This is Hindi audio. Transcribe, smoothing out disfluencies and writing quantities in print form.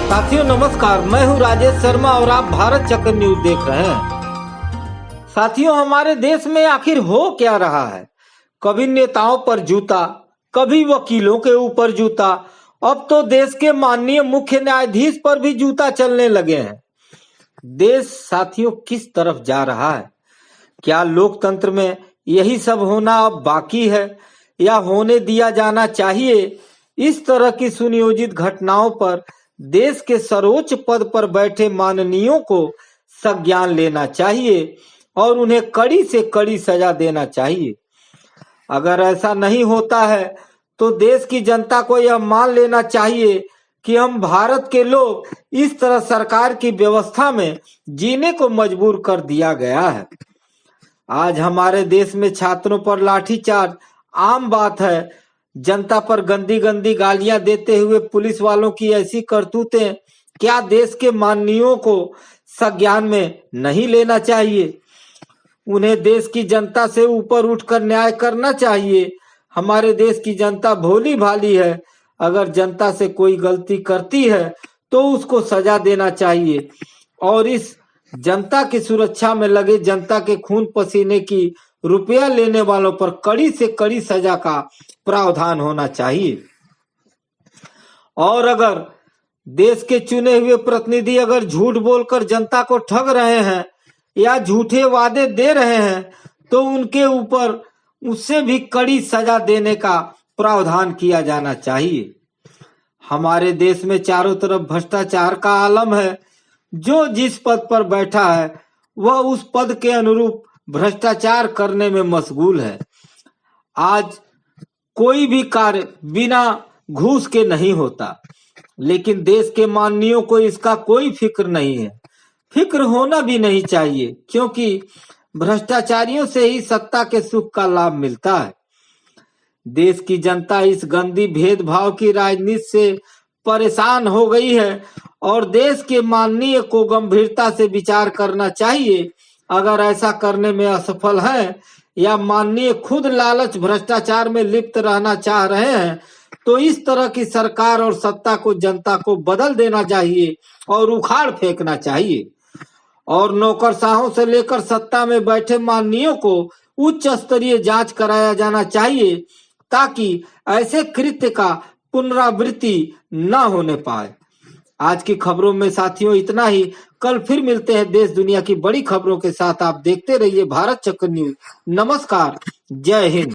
साथियों नमस्कार, मैं हूं राजेश शर्मा और आप भारत चक्र न्यूज देख रहे हैं। साथियों हमारे देश में आखिर हो क्या रहा है? कभी नेताओं पर जूता, कभी वकीलों के ऊपर जूता, अब तो देश के माननीय मुख्य न्यायाधीश पर भी जूता चलने लगे हैं। देश साथियों किस तरफ जा रहा है? क्या लोकतंत्र में यही सब होना अब बाकी है या होने दिया जाना चाहिए? इस तरह की सुनियोजित घटनाओं पर देश के सर्वोच्च पद पर बैठे माननीयों को संज्ञान लेना चाहिए और उन्हें कड़ी से कड़ी सजा देना चाहिए। अगर ऐसा नहीं होता है तो देश की जनता को यह मान लेना चाहिए कि हम भारत के लोग इस तरह सरकार की व्यवस्था में जीने को मजबूर कर दिया गया है। आज हमारे देश में छात्रों पर लाठीचार्ज आम बात है। जनता पर गंदी गंदी गालियां देते हुए पुलिस वालों की ऐसी करतूतें क्या देश के माननीयों को संज्ञान में नहीं लेना चाहिए? उन्हें देश की जनता से ऊपर उठकर न्याय करना चाहिए। हमारे देश की जनता भोली भाली है। अगर जनता से कोई गलती करती है तो उसको सजा देना चाहिए और इस जनता की सुरक्षा में लगे जनता के खून पसीने की रुपया लेने वालों पर कड़ी से कड़ी सजा का प्रावधान होना चाहिए। और अगर देश के चुने हुए प्रतिनिधि अगर झूठ बोलकर जनता को ठग रहे हैं या झूठे वादे दे रहे हैं तो उनके ऊपर उससे भी कड़ी सजा देने का प्रावधान किया जाना चाहिए। हमारे देश में चारों तरफ भ्रष्टाचार का आलम है। जो जिस पद पर बैठा है वह उस पद के अनुरूप भ्रष्टाचार करने में मशगूल है। आज कोई भी कार्य बिना घूस के नहीं होता, लेकिन देश के माननीयों को इसका कोई फिक्र नहीं है। फिक्र होना भी नहीं चाहिए, क्योंकि भ्रष्टाचारियों से ही सत्ता के सुख का लाभ मिलता है। देश की जनता इस गंदी भेदभाव की राजनीति से परेशान हो गई है और देश के माननीय को गंभीरता से विचार करना चाहिए। अगर ऐसा करने में असफल है या माननीय खुद लालच भ्रष्टाचार में लिप्त रहना चाह रहे हैं तो इस तरह की सरकार और सत्ता को जनता को बदल देना चाहिए और उखाड़ फेंकना चाहिए। और नौकरशाहों से लेकर सत्ता में बैठे माननीयों को उच्च स्तरीय जांच कराया जाना चाहिए ताकि ऐसे कृत्य का पुनरावृत्ति न होने पाए। आज की खबरों में साथियों इतना ही। कल फिर मिलते हैं देश दुनिया की बड़ी खबरों के साथ। आप देखते रहिए भारत चक्र न्यूज। नमस्कार, जय हिंद।